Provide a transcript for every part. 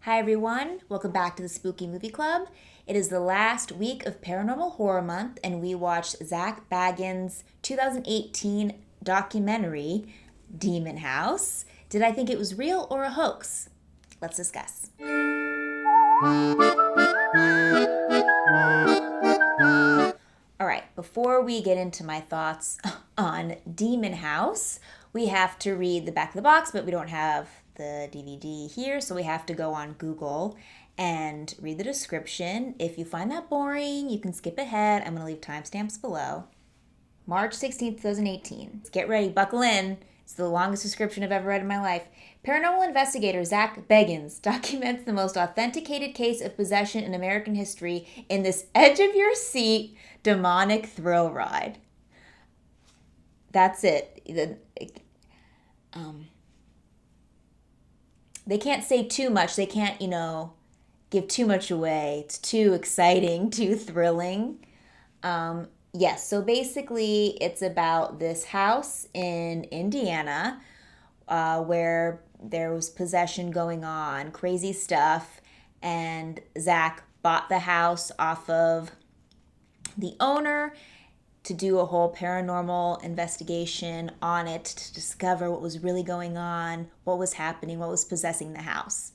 Hi everyone, welcome back to the Spooky Movie Club. It is the last week of Paranormal Horror Month and we watched Zach Bagan's 2018 documentary, Demon House. Did I think it was real or a hoax? Let's discuss. Alright, before we get into my thoughts on Demon House, we have to read the back of the box, but we don't have the DVD here, so we have to go on Google and read the description. If you find that boring, you can skip ahead. I'm going to leave timestamps below. March 16th, 2018. Get ready, buckle in. It's the longest description I've ever read in my life. Paranormal investigator Zach Bagans documents the most authenticated case of possession in American history in this edge-of-your-seat demonic thrill ride. That's it. They can't say too much. They can't, give too much away. It's too exciting, too thrilling. Yes, so basically it's about this house in Indiana where there was possession going on, crazy stuff, and Zach bought the house off of the owner to do a whole paranormal investigation on it to discover what was really going on, what was happening, what was possessing the house.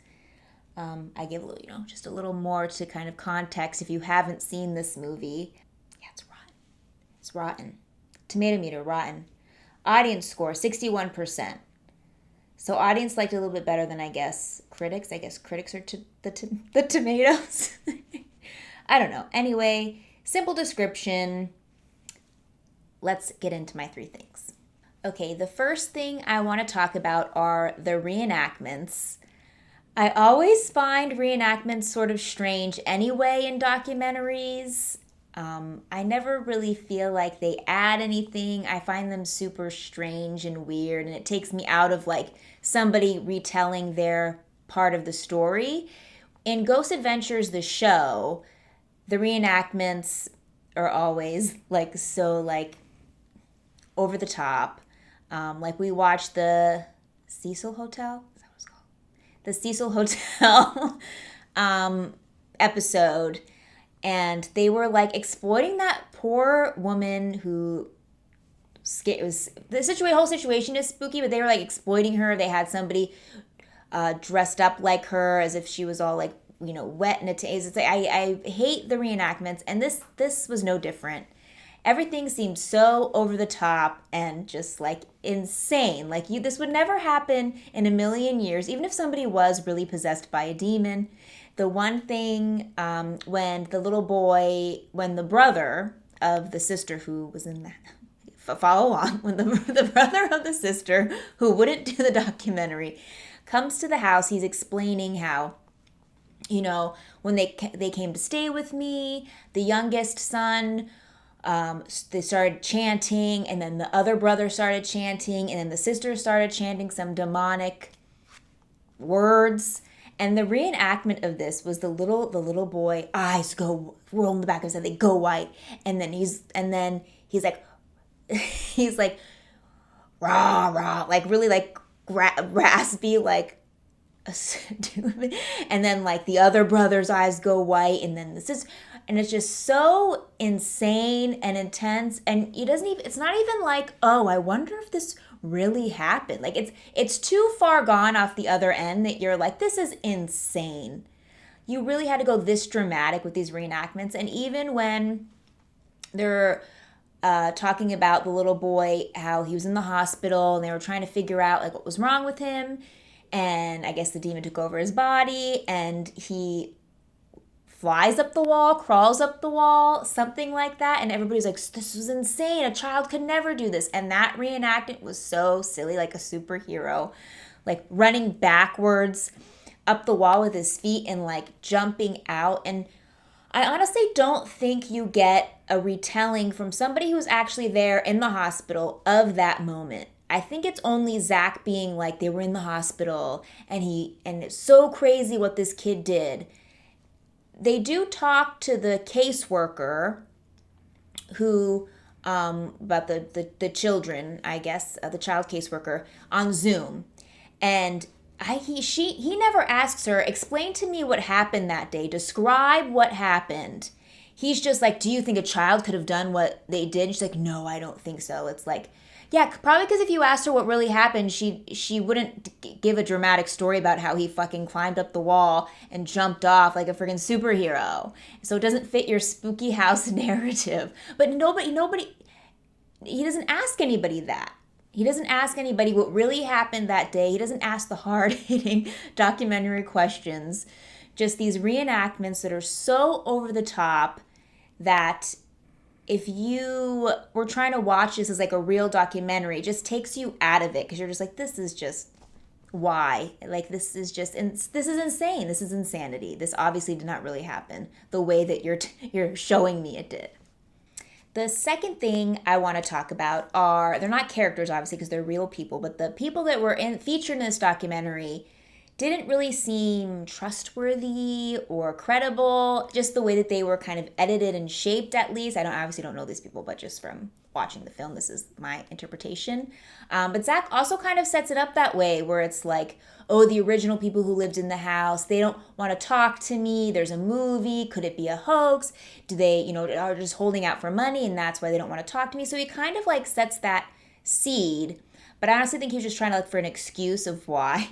I give a little, just a little more to kind of context if you haven't seen this movie. Yeah, it's rotten. It's rotten. Tomato meter, rotten. Audience score, 61%. So audience liked it a little bit better than, I guess, critics. I guess critics are the tomatoes. I don't know. Anyway, simple description. Let's get into my three things. Okay, the first thing I want to talk about are the reenactments. I always find reenactments sort of strange anyway in documentaries. I never really feel like they add anything. I find them super strange and weird, and it takes me out of like somebody retelling their part of the story. In Ghost Adventures, the show, the reenactments are always so over the top. Like we watched the Cecil Hotel. Is that what it's called? The Cecil Hotel episode. And they were like exploiting that poor woman who the whole situation is spooky, but they were like exploiting her. They had somebody dressed up like her as if she was all like, wet in a taze. It's like, I hate the reenactments, and this was no different. Everything seemed so over the top and just like insane. Like this would never happen in a million years, even if somebody was really possessed by a demon. The one thing when the brother of the sister who was in that, follow along, when the brother of the sister who wouldn't do the documentary comes to the house, he's explaining how, when they came to stay with me, the youngest son, they started chanting, and then the other brother started chanting, and then the sister started chanting some demonic words. And the reenactment of this was the little boy eyes go roll in the back of his head, they go white, and then he's like he's like rah rah, like really like raspy, like and then like the other brother's eyes go white, and then and it's just so insane and intense, and it's not even like, oh, I wonder if this really happened. Like it's too far gone off the other end that you're like, this is insane. You really had to go this dramatic with these reenactments. And even when they're talking about the little boy, how he was in the hospital and they were trying to figure out like what was wrong with him, and I guess the demon took over his body and he flies up the wall, crawls up the wall, something like that. And everybody's like, this was insane. A child could never do this. And that reenactment was so silly, like a superhero, like running backwards up the wall with his feet and like jumping out. And I honestly don't think you get a retelling from somebody who's actually there in the hospital of that moment. I think it's only Zach being like, they were in the hospital and it's so crazy what this kid did. They do talk to the caseworker who, about the children, I guess, the child caseworker on Zoom. And he never asks her, explain to me what happened that day. Describe what happened. He's just like, do you think a child could have done what they did? And she's like, no, I don't think so. It's like, yeah, probably because if you asked her what really happened, she wouldn't give a dramatic story about how he fucking climbed up the wall and jumped off like a freaking superhero. So it doesn't fit your spooky house narrative. But nobody, he doesn't ask anybody that. He doesn't ask anybody what really happened that day. He doesn't ask the hard-hitting documentary questions. Just these reenactments that are so over the top that if you were trying to watch this as like a real documentary, it just takes you out of it because you're just like, this is just why? Like, this is insane. This is insanity. This obviously did not really happen the way that you're showing me it did. The second thing I want to talk about are, they're not characters obviously because they're real people, but the people that were featured in this documentary didn't really seem trustworthy or credible, just the way that they were kind of edited and shaped at least. I obviously don't know these people, but just from watching the film, this is my interpretation. But Zach also kind of sets it up that way where it's like, oh, the original people who lived in the house, they don't want to talk to me. There's a movie. Could it be a hoax? Do they, are just holding out for money and that's why they don't want to talk to me? So he kind of like sets that seed. But I honestly think he was just trying to look for an excuse of why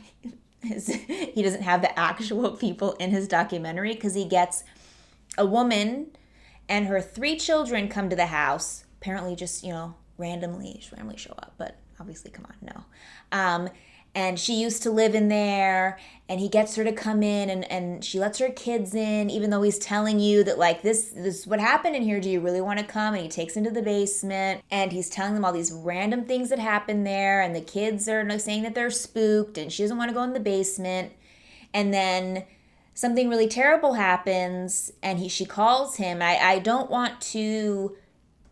he doesn't have the actual people in his documentary, because he gets a woman and her 3 children come to the house, apparently just, randomly show up, but obviously, come on, no. And she used to live in there, and he gets her to come in, and she lets her kids in, even though he's telling you that, like, this is what happened in here. Do you really want to come? And he takes them to the basement, and he's telling them all these random things that happened there, and the kids are saying that they're spooked, and she doesn't want to go in the basement. And then something really terrible happens, and she calls him. I don't want to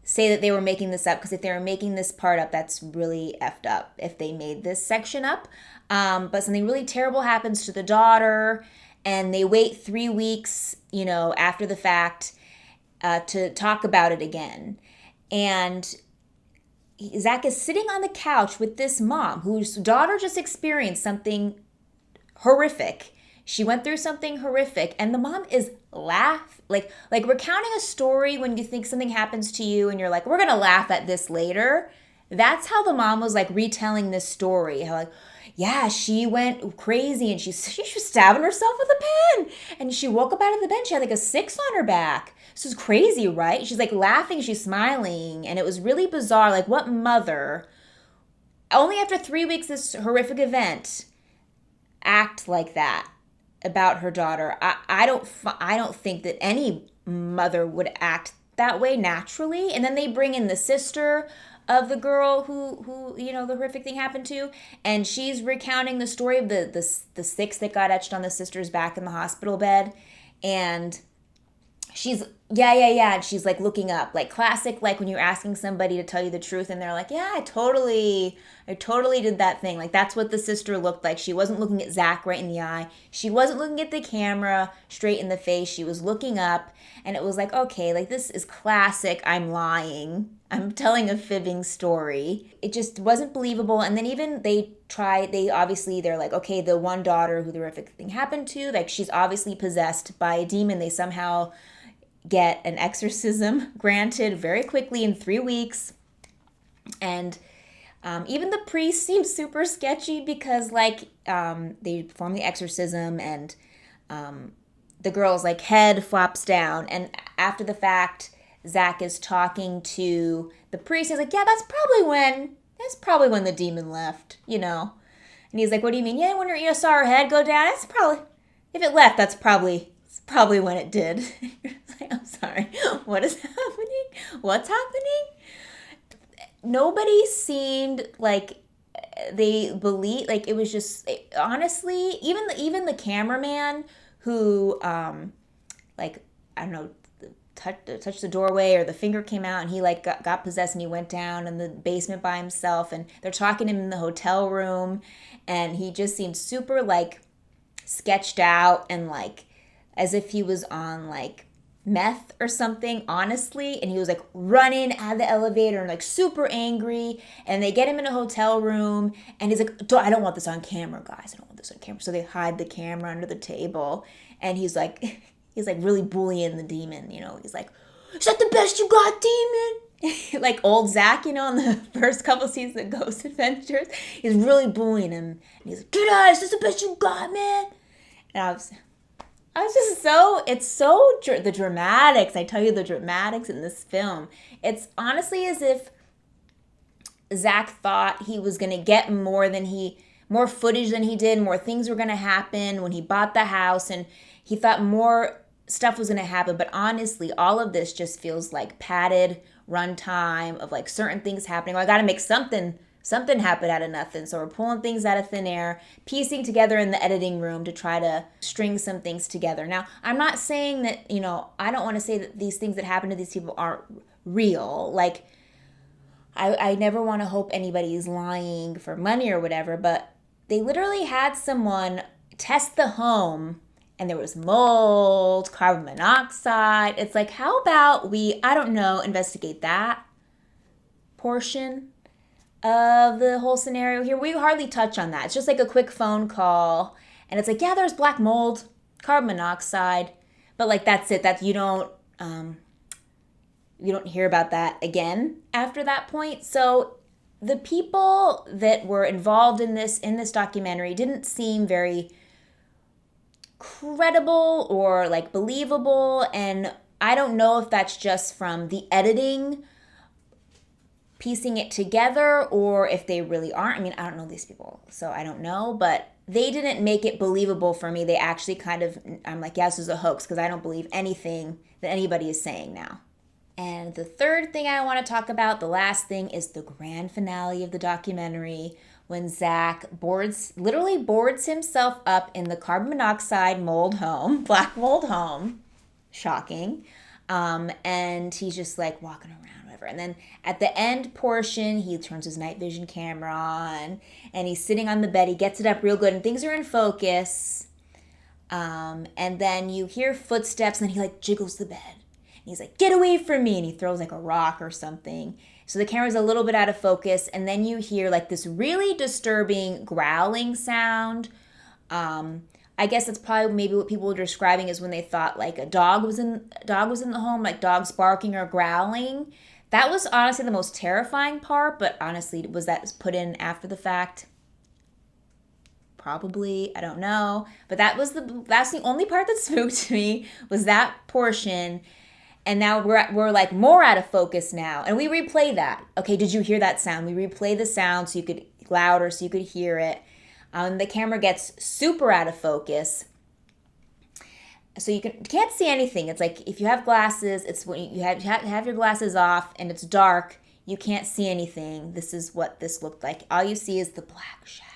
say that they were making this up, because if they were making this part up, that's really effed up if they made this section up. But something really terrible happens to the daughter, and they wait 3 weeks, after the fact, to talk about it again. And Zach is sitting on the couch with this mom whose daughter just experienced something horrific. She went through something horrific, and the mom is like recounting a story when you think something happens to you and you're like, we're going to laugh at this later. That's how the mom was like retelling this story. How like, yeah, she went crazy and she was stabbing herself with a pen, and she woke up out of the bed. She had like a 6 on her back. This is crazy, right? She's like laughing, she's smiling, and it was really bizarre. Like, what mother, only after 3 weeks this horrific event, act like that about her daughter? I don't think that any mother would act that way naturally. And then they bring in the sister of the girl who the horrific thing happened to, and she's recounting the story of the 6 that got etched on the sister's back in the hospital bed, and she's and she's like looking up, like classic, like when you're asking somebody to tell you the truth and they're like, yeah, I totally did that thing. Like, that's what the sister looked like. She wasn't looking at Zach right in the eye. She wasn't looking at the camera straight in the face. She was looking up, and it was like, okay, like, this is classic. I'm lying. I'm telling a fibbing story. It just wasn't believable. And then even they're like, okay, the one daughter who the horrific thing happened to, like, she's obviously possessed by a demon. They somehow get an exorcism granted very quickly in 3 weeks. And even the priest seems super sketchy, because they perform the exorcism, and the girl's like head flops down, and after the fact, Zach is talking to the priest. He's like, yeah, that's probably when the demon left, And he's like, what do you mean? Yeah, when you saw her head go down, it's probably, if it left, that's probably when it did. Like, I'm sorry, what is happening? What's happening? Nobody seemed like they believe, like, it was just, honestly, even the cameraman who I don't know, touched the doorway, or the finger came out, and he like got possessed, and he went down in the basement by himself, and they're talking to him in the hotel room, and he just seemed super like sketched out, and like as if he was on like meth or something, honestly. And he was like running out of the elevator and like super angry. And they get him in a hotel room and he's like, I don't want this on camera, guys. I don't want this on camera. So they hide the camera under the table. And he's like, he's like really bullying the demon, you know. He's like, is that the best you got, demon? Like old Zach, you know, in the first couple seasons of Ghost Adventures. He's really bullying him. And he's like, dude, is this the best you got, man? And I was just so, it's so, the dramatics, I tell you, the dramatics in this film. It's honestly as if Zach thought he was going to get more footage than he did, more things were going to happen when he bought the house, and he thought more stuff was going to happen. But honestly, all of this just feels like padded runtime of like certain things happening. Well, I got to make something happen out of nothing. So we're pulling things out of thin air, piecing together in the editing room to try to string some things together. Now, I'm not saying that, you know, I don't want to say that these things that happen to these people aren't real. Like, I never want to hope anybody's lying for money or whatever, but they literally had someone test the home and there was mold, carbon monoxide. It's like, how about we, I don't know, investigate that portion of the whole scenario here. We hardly touch on that. It's just like a quick phone call and it's like, yeah, there's black mold, carbon monoxide, but like that's it. That you don't hear about that again after that point. So the people that were involved in this documentary didn't seem very credible or like believable, and I don't know if that's just from the editing piecing it together or if they really aren't. I mean, I don't know these people, so I don't know, but they didn't make it believable for me. They actually kind of, I'm like, yeah, this is a hoax, because I don't believe anything that anybody is saying now. And the third thing I want to talk about, the last thing, is the grand finale of the documentary, when Zach literally boards himself up in the carbon monoxide mold home, black mold home. Shocking. And he's just like walking around. And then at the end portion, he turns his night vision camera on and he's sitting on the bed. He gets it up real good and things are in focus. And then you hear footsteps and then he like jiggles the bed. And he's like, get away from me. And he throws like a rock or something. So the camera's a little bit out of focus. And then you hear like this really disturbing growling sound. I guess that's probably maybe what people were describing is when they thought like a dog was in the home, like dogs barking or growling. That was honestly the most terrifying part, but honestly, was that put in after the fact? Probably, I don't know. But that's the only part that spooked me, was that portion. And now we're like more out of focus now. And we replay that. Okay, did you hear that sound? We replay the sound so you could louder so you could hear it. The camera gets super out of focus. So you can't see anything. It's like if you have glasses, it's when you have your glasses off and it's dark, you can't see anything. This is what this looked like. All you see is the black shadow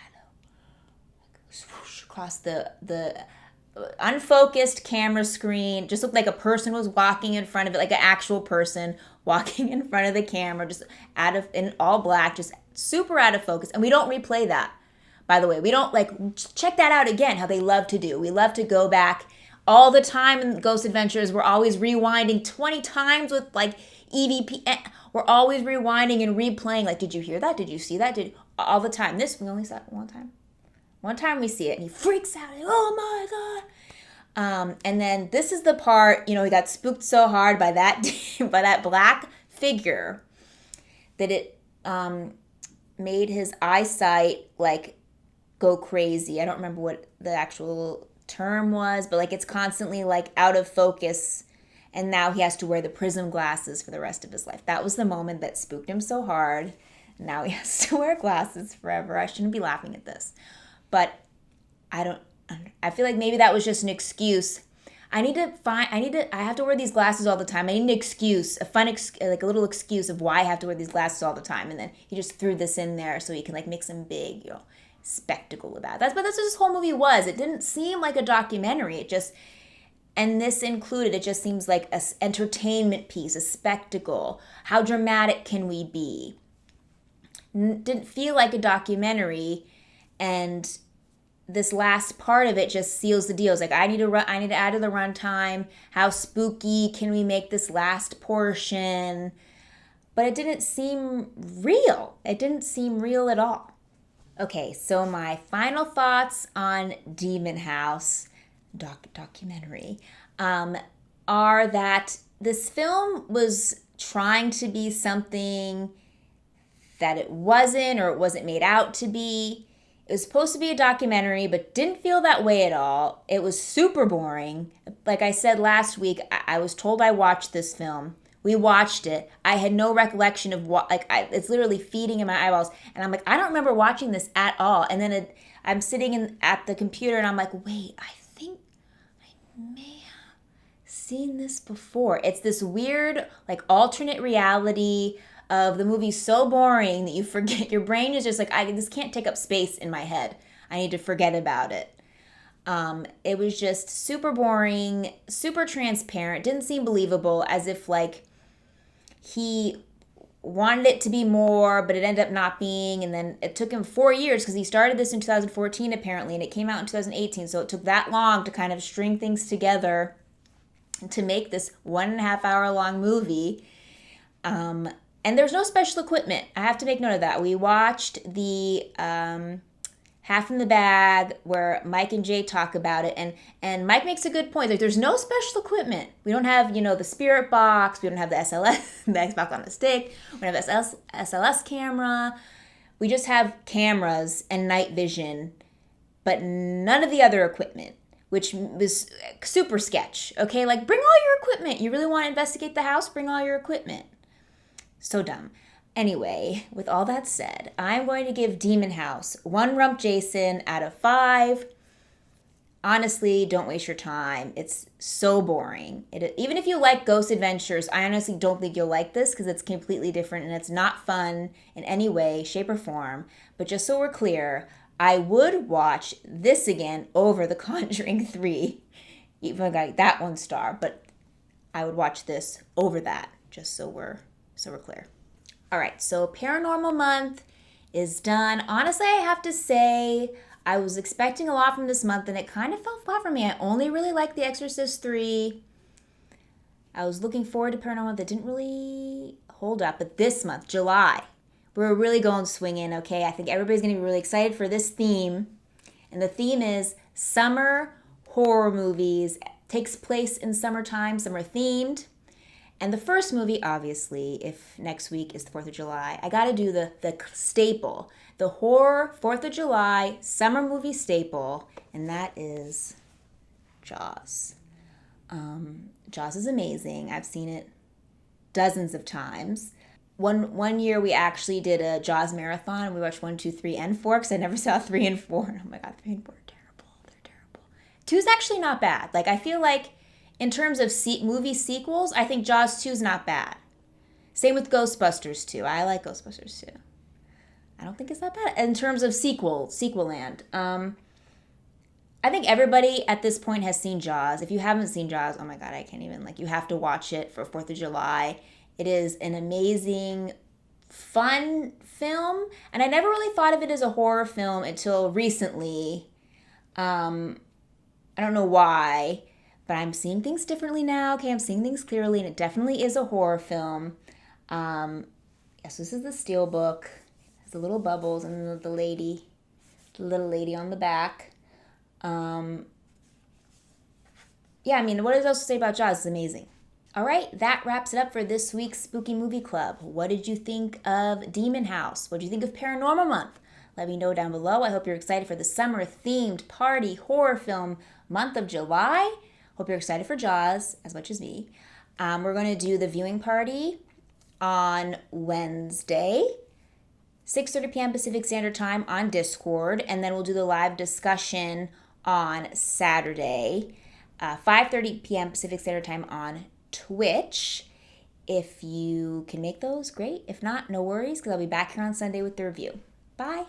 swoosh across the unfocused camera screen. Just looked like a person was walking in front of it, like an actual person walking in front of the camera, just in all black, just super out of focus. And we don't replay that, by the way. We don't check that out again, how they love to do. We love to go back all the time in Ghost Adventures. We're always rewinding 20 times with like EVP. We're always rewinding and replaying. Like, did you hear that? Did you see that? All the time. This, we only saw it one time. One time we see it and he freaks out. Like, oh my God. And then this is the part, he got spooked so hard by that, by that black figure that it made his eyesight like go crazy. I don't remember what the actual term was, but like it's constantly like out of focus, and now he has to wear the prism glasses for the rest of his life. That was the moment that spooked him so hard. Now he has to wear glasses forever. I shouldn't be laughing at this, but I feel like maybe that was just an excuse. I have to wear these glasses all the time. I need an excuse, like a little excuse of why I have to wear these glasses all the time. And then he just threw this in there so he can like make some big, spectacle about that. But that's what this whole movie was. It didn't seem like a documentary. And this included, it just seems like an entertainment piece, a spectacle. How dramatic can we be? Didn't feel like a documentary, and this last part of it just seals the deal. It's like I need to add to the runtime. How spooky can we make this last portion? But it didn't seem real. It didn't seem real at all. Okay, so my final thoughts on Demon House documentary are that this film was trying to be something that it wasn't, or it wasn't made out to be. It was supposed to be a documentary, but didn't feel that way at all. It was super boring. Like I said last week, I was told I watched this film. We watched it. I had no recollection of what, it's literally feeding in my eyeballs. And I'm like, I don't remember watching this at all. And then I'm sitting at the computer and I'm like, wait, I think I may have seen this before. It's this weird, like, alternate reality of the movie so boring that you forget. Your brain is just like, this can't take up space in my head. I need to forget about it. It was just super boring, super transparent, didn't seem believable, as if like he wanted it to be more, but it ended up not being. And then it took him 4 years, because he started this in 2014 apparently, and it came out in 2018. So it took that long to kind of string things together to make this 1.5 hour long movie. And there's no special equipment. I have to make note of that. We watched the Half in the Bag, where Mike and Jay talk about it, and Mike makes a good point. Like, there's no special equipment. We don't have, the spirit box. We don't have the SLS, the Xbox on a stick. We don't have the SLS camera. We just have cameras and night vision, but none of the other equipment, which was super sketch. Okay, like, bring all your equipment. You really want to investigate the house? Bring all your equipment. So dumb. Anyway, with all that said, I'm going to give Demon House 1 Rump Jason out of 5. Honestly, don't waste your time. It's so boring. Even if you like Ghost Adventures, I honestly don't think you'll like this, because it's completely different and it's not fun in any way, shape, or form. But just so we're clear, I would watch this again over The Conjuring 3. Even like that 1 star, but I would watch this over that, just so we're clear. All right, so Paranormal Month is done. Honestly, I have to say, I was expecting a lot from this month, and it kind of fell flat for me. I only really liked The Exorcist 3. I was looking forward to Paranormal Month. That didn't really hold up. But this month, July, we're really going swinging, okay? I think everybody's going to be really excited for this theme. And the theme is summer horror movies. It takes place in summertime, summer themed. And the first movie, obviously, if next week is the 4th of July, I got to do the staple, the horror 4th of July summer movie staple, and that is Jaws. Jaws is amazing. I've seen it dozens of times. One year we actually did a Jaws marathon, and we watched 1, 2, 3, and 4, because I never saw 3 and 4. And oh my God, 3 and 4 are terrible. They're terrible. 2 is actually not bad. Like, I feel like in terms of movie sequels, I think Jaws 2 is not bad. Same with Ghostbusters 2. I like Ghostbusters 2. I don't think it's that bad. In terms of sequel land, I think everybody at this point has seen Jaws. If you haven't seen Jaws, oh my God, I can't even, you have to watch it for 4th of July. It is an amazing, fun film. And I never really thought of it as a horror film until recently. I don't know why, but I'm seeing things differently now. Okay, I'm seeing things clearly, and it definitely is a horror film. Yes, this is the steelbook. It has the little bubbles and the little lady on the back. Yeah, I mean, what is else to say about Jaws? It's amazing. All right, that wraps it up for this week's Spooky Movie Club. What did you think of Demon House? What did you think of Paranormal Month? Let me know down below. I hope you're excited for the summer-themed party horror film month of July. Hope you're excited for Jaws as much as me. We're going to do the viewing party on Wednesday, 6:30 p.m. Pacific Standard Time on Discord, and then we'll do the live discussion on Saturday, 5:30 p.m. Pacific Standard Time on Twitch. If you can make those, great. If not, no worries, because I'll be back here on Sunday with the review. Bye.